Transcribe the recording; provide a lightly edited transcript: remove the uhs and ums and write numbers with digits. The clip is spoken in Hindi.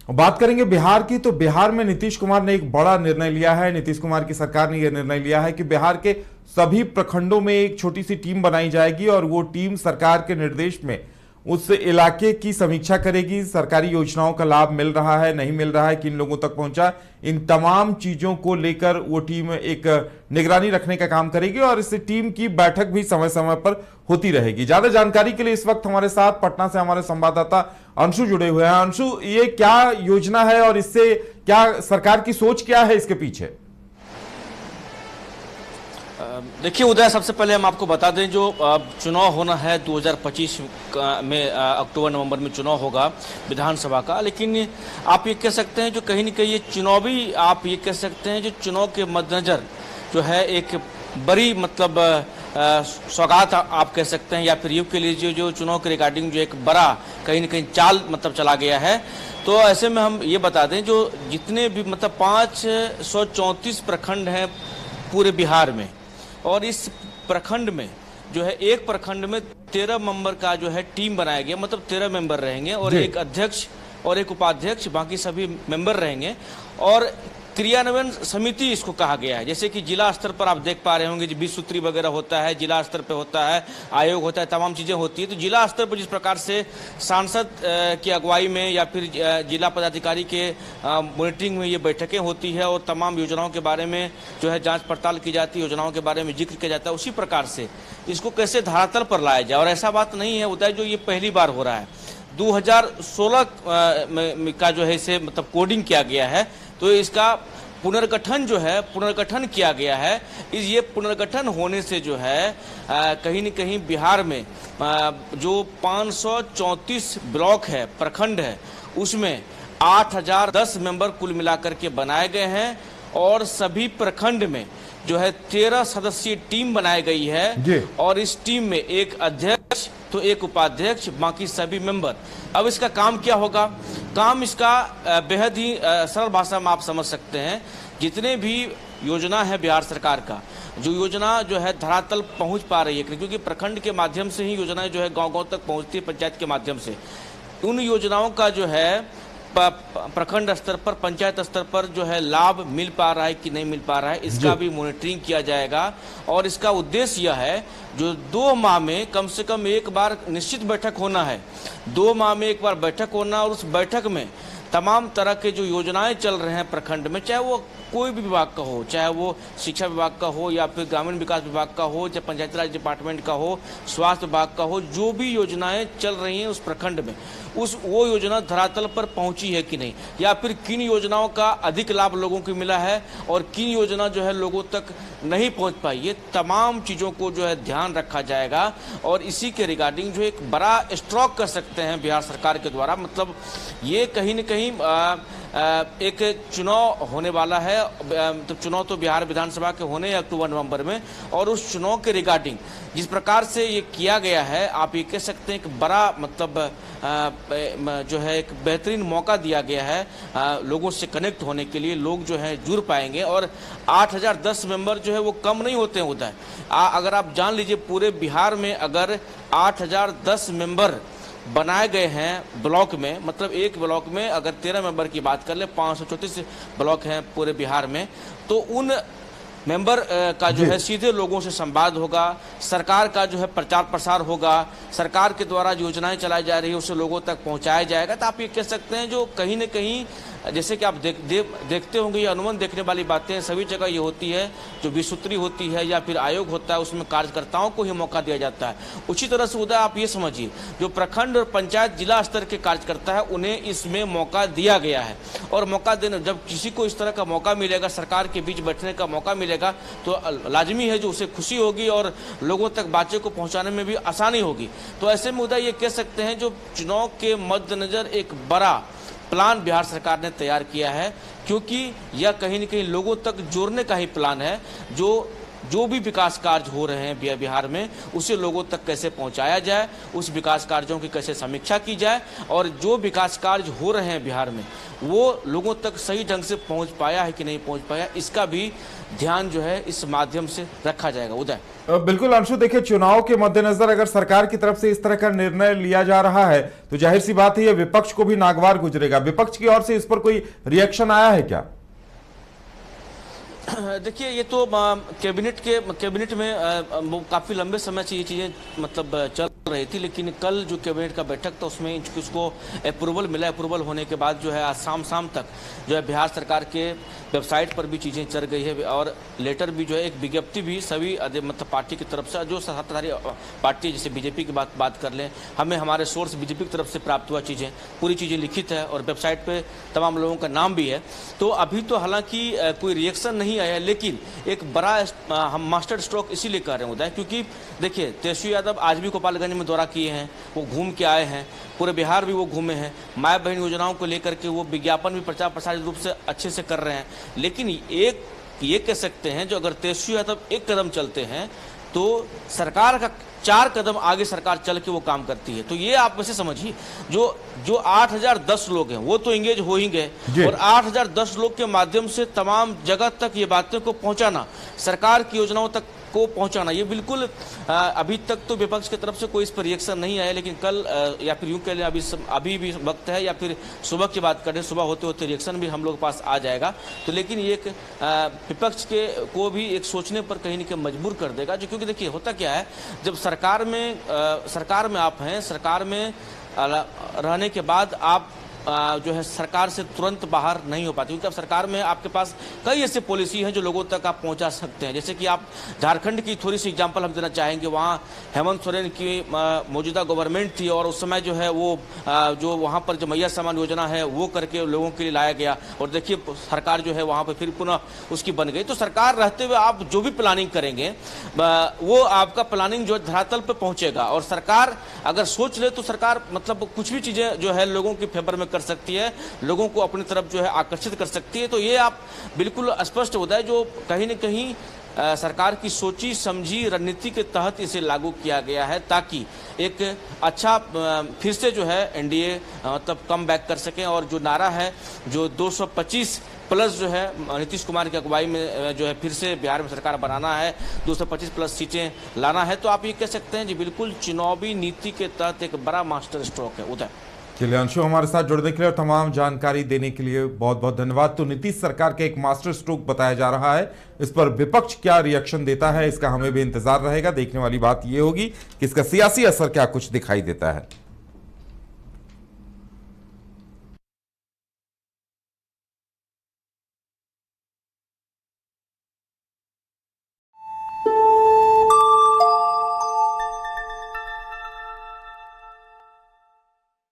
बात करेंगे बिहार की, तो बिहार में नीतीश कुमार ने एक बड़ा निर्णय लिया है। नीतीश कुमार की सरकार ने यह निर्णय लिया है कि बिहार के सभी प्रखंडों में एक छोटी सी टीम बनाई जाएगी और वो टीम सरकार के निर्देश में उस इलाके की समीक्षा करेगी। सरकारी योजनाओं का लाभ मिल रहा है, नहीं मिल रहा है, किन लोगों तक पहुंचा, इन तमाम चीजों को लेकर वो टीम एक निगरानी रखने का काम करेगी और इस टीम की बैठक भी समय समय पर होती रहेगी। ज्यादा जानकारी के लिए इस वक्त हमारे साथ पटना से हमारे संवाददाता अंशु जुड़े हुए हैं। अंशु, ये क्या योजना है और इससे क्या सरकार की सोच क्या है इसके पीछे? देखिए उदय, सबसे पहले हम आपको बता दें, जो चुनाव होना है 2025 में, अक्टूबर नवंबर में चुनाव होगा विधानसभा का। लेकिन आप ये कह सकते हैं जो कहीं न कहीं ये चुनावी, आप ये कह सकते हैं जो चुनाव के मद्देनजर जो है एक बड़ी मतलब सौगात आप कह सकते हैं, या फिर युग के लिए जो चुनाव के रिगार्डिंग जो एक बड़ा कहीं न कहीं चाल मतलब चला गया है। तो ऐसे में हम ये बता दें जो जितने भी मतलब 534 प्रखंड हैं पूरे बिहार में, और इस प्रखंड में जो है एक प्रखंड में 13 मेंबर का जो है टीम बनाया गया, मतलब 13 मेंबर रहेंगे और एक अध्यक्ष और एक उपाध्यक्ष, बाकी सभी मेंबर रहेंगे। और क्रियान्वयन समिति इसको कहा गया है। जैसे कि जिला स्तर पर आप देख पा रहे होंगे, 20 सूत्री वगैरह होता है, जिला स्तर पे होता है, आयोग होता है, तमाम चीजें होती है। तो जिला स्तर पर जिस प्रकार से सांसद की अगुवाई में या फिर जिला पदाधिकारी के मॉनिटरिंग में ये बैठकें होती है और तमाम योजनाओं के बारे में जो है जांच पड़ताल की जाती है, योजनाओं के बारे में जिक्र किया जाता है, उसी प्रकार से इसको कैसे धरातल पर लाया जाए। और ऐसा बात नहीं है उदय जो ये पहली बार हो रहा है, 2016 का जो है इसे मतलब कोडिंग किया गया है। तो इसका पुनर्गठन जो है पुनर्गठन किया गया है। ये पुनर्गठन होने से जो है कहीं न कहीं बिहार में जो 534 ब्लॉक है, प्रखंड है, उसमें 8010 मेंबर कुल मिलाकर के बनाए गए हैं और सभी प्रखंड में जो है 13 सदस्यीय टीम बनाई गई है। और इस टीम में एक अध्यक्ष तो एक उपाध्यक्ष, बाकी सभी मेंबर। अब इसका काम क्या होगा? काम इसका बेहद ही सरल भाषा में आप समझ सकते हैं। जितने भी योजना है बिहार सरकार का, जो योजना जो है धरातल पहुंच पा रही है, क्योंकि प्रखंड के माध्यम से ही योजनाएं जो है गांव-गांव तक पहुंचती है, पंचायत के माध्यम से। उन योजनाओं का जो है प्रखंड स्तर पर, पंचायत स्तर पर जो है लाभ मिल पा रहा है कि नहीं मिल पा रहा है, इसका भी मॉनिटरिंग किया जाएगा। और इसका उद्देश्य यह है जो 2 माह में कम से कम एक बार निश्चित बैठक होना है, 2 माह में एक बार बैठक होना, और उस बैठक में तमाम तरह के जो योजनाएं चल रहे हैं प्रखंड में, चाहे वो कोई भी विभाग का हो, चाहे वो शिक्षा विभाग का हो या फिर ग्रामीण विकास विभाग का हो, चाहे पंचायती राज डिपार्टमेंट का हो, स्वास्थ्य विभाग का हो, जो भी योजनाएं चल रही हैं उस प्रखंड में, वो योजना धरातल पर पहुंची है कि नहीं, या फिर किन योजनाओं का अधिक लाभ लोगों को मिला है और किन योजना जो है लोगों तक नहीं पहुंच पाई, ये तमाम चीज़ों को जो है ध्यान रखा जाएगा। और इसी के रिगार्डिंग जो एक बड़ा स्ट्रोक कर सकते हैं बिहार सरकार के द्वारा, मतलब ये कहीं न कहीं एक चुनाव होने वाला है। तो चुनाव तो बिहार विधानसभा के होने हैं अक्टूबर नवंबर में, और उस चुनाव के रिगार्डिंग जिस प्रकार से ये किया गया है, आप ये कह सकते हैं कि बड़ा मतलब जो है एक बेहतरीन मौका दिया गया है लोगों से कनेक्ट होने के लिए। लोग जो है जुड़ पाएंगे और 8010 मेंबर जो है वो कम नहीं होते हैं उदय। अगर आप जान लीजिए पूरे बिहार में अगर 8010 मेंबर बनाए गए हैं ब्लॉक में, मतलब एक ब्लॉक में अगर 13 मेंबर की बात कर ले, 534 ब्लॉक हैं पूरे बिहार में, तो उन मेंबर का जो है सीधे लोगों से संवाद होगा, सरकार का जो है प्रचार प्रसार होगा, सरकार के द्वारा योजनाएं चलाई जा रही है उसे लोगों तक पहुंचाया जाएगा। तो आप ये कह सकते हैं जो कहीं न कहीं जैसे कि आप देखते होंगे, ये अनुमान देखने वाली बातें सभी जगह ये होती है, जो विसूत्री होती है या फिर आयोग होता है उसमें कार्यकर्ताओं को ही मौका दिया जाता है। उसी तरह से उदय आप ये समझिए जो प्रखंड और पंचायत जिला स्तर के कार्यकर्ता है उन्हें इसमें मौका दिया गया है। और मौका देने, जब किसी को इस तरह का मौका मिलेगा, सरकार के बीच बैठने का मौका मिलेगा, तो लाजमी है जो उसे खुशी होगी और लोगों तक बातें को पहुंचाने में भी आसानी होगी। तो ऐसे में उदय ये कह सकते हैं जो चुनाव के मद्देनजर एक बड़ा प्लान बिहार सरकार ने तैयार किया है, क्योंकि यह कहीं न कहीं लोगों तक जोड़ने का ही प्लान है। जो जो भी विकास कार्य हो रहे हैं बिहार में उसे लोगों तक कैसे पहुंचाया जाए, उस विकास कार्यों की कैसे समीक्षा की जाए और जो विकास कार्य हो रहे हैं बिहार में वो लोगों तक सही ढंग से पहुंच पाया है कि नहीं पहुंच पाया, इसका भी ध्यान जो है इस माध्यम से रखा जाएगा। उदय बिल्कुल अंशु, देखिए चुनाव के मद्देनजर अगर सरकार की तरफ से इस तरह का निर्णय लिया जा रहा है तो जाहिर सी बात है ये विपक्ष को भी नागवार गुजरेगा। विपक्ष की ओर से इस पर कोई रिएक्शन आया है क्या? देखिए ये तो कैबिनेट में काफ़ी लंबे समय से ये चीज़ें मतलब चल रही थी, लेकिन कल जो कैबिनेट का बैठक था उसमें इसको अप्रूवल मिला। अप्रूवल होने के बाद जो है आज शाम तक जो है बिहार सरकार के वेबसाइट पर भी चीज़ें चढ़ गई है और लेटर भी जो है एक विज्ञप्ति भी सभी मतलब पार्टी की तरफ से, जो सत्ताधारी पार्टी जैसे बीजेपी की बात कर लें, हमें हमारे सोर्स बीजेपी की तरफ से प्राप्त हुआ चीज़ें, पूरी चीज़ें लिखित है और वेबसाइट पे तमाम लोगों का नाम भी है। तो अभी तो हालांकि कोई रिएक्शन नहीं आया, लेकिन एक बड़ा हम मास्टर स्ट्रोक इसीलिए कर रहे हैं क्योंकि देखिए तेजस्वी यादव आज भी गोपालगंज में दौरा किए हैं, वो घूम के आए हैं, पूरे बिहार भी वो घूमे हैं, माय बहन योजनाओं को लेकर के वो विज्ञापन भी प्रचार प्रसारित रूप से अच्छे से कर रहे हैं। लेकिन एक ये कह सकते हैं जो अगर तेजस्वी यादव एक कदम चलते हैं तो सरकार का 4 कदम आगे सरकार चल के वो काम करती है। तो ये आप वैसे समझिए जो 8010 लोग हैं वो तो इंगेज हो ही गए और 8010 लोग के माध्यम से तमाम जगह तक ये बातें को पहुंचाना, सरकार की योजनाओं तक को पहुंचाना, ये बिल्कुल अभी तक तो विपक्ष की तरफ से कोई इस पर रिएक्शन नहीं आया, लेकिन कल या फिर यूं कह लें अभी भी वक्त है या फिर सुबह की बात करें, सुबह होते होते रिएक्शन भी हम लोग के पास आ जाएगा। तो लेकिन ये एक विपक्ष के को भी एक सोचने पर कहीं न कहीं मजबूर कर देगा, जो क्योंकि देखिए होता क्या है जब सरकार में आप हैं, सरकार में रहने के बाद आप जो है सरकार से तुरंत बाहर नहीं हो पाती, क्योंकि अब सरकार में आपके पास कई ऐसे पॉलिसी हैं जो लोगों तक आप पहुंचा सकते हैं। जैसे कि आप झारखंड की थोड़ी सी एग्जांपल हम देना चाहेंगे, वहाँ हेमंत सोरेन की मौजूदा गवर्नमेंट थी और उस समय जो है वो जो वहाँ पर जो मैया सम्मान योजना है वो करके लोगों के लिए लाया गया और देखिए सरकार जो है वहाँ पर फिर पुनः उसकी बन गई। तो सरकार रहते हुए आप जो भी प्लानिंग करेंगे वो आपका प्लानिंग जो धरातल पर पहुंचेगा और सरकार अगर सोच ले तो सरकार मतलब कुछ भी चीज़ें जो है लोगों के फेवर में कर सकती है, लोगों को अपनी तरफ जो है आकर्षित कर सकती है। तो ये आप बिल्कुल स्पष्ट होता है जो कहीं न कहीं सरकार की सोची समझी रणनीति के तहत इसे लागू किया गया है ताकि एक अच्छा फिर से जो है एनडीए मतलब कम बैक कर सकें और जो नारा है जो 225 प्लस जो है नीतीश कुमार की अगुवाई में जो है फिर से बिहार में सरकार बनाना है, 225 प्लस सीटें लाना है। तो आप ये कह सकते हैं जी बिल्कुल चुनावी नीति के तहत एक बड़ा मास्टर स्ट्रोक है। उदय चलिए अंशु, हमारे साथ जुड़ने के लिए और तमाम जानकारी देने के लिए बहुत बहुत धन्यवाद। तो नीतीश सरकार का एक मास्टर स्ट्रोक बताया जा रहा है, इस पर विपक्ष क्या रिएक्शन देता है इसका हमें भी इंतजार रहेगा। देखने वाली बात यह होगी कि इसका सियासी असर क्या कुछ दिखाई देता है।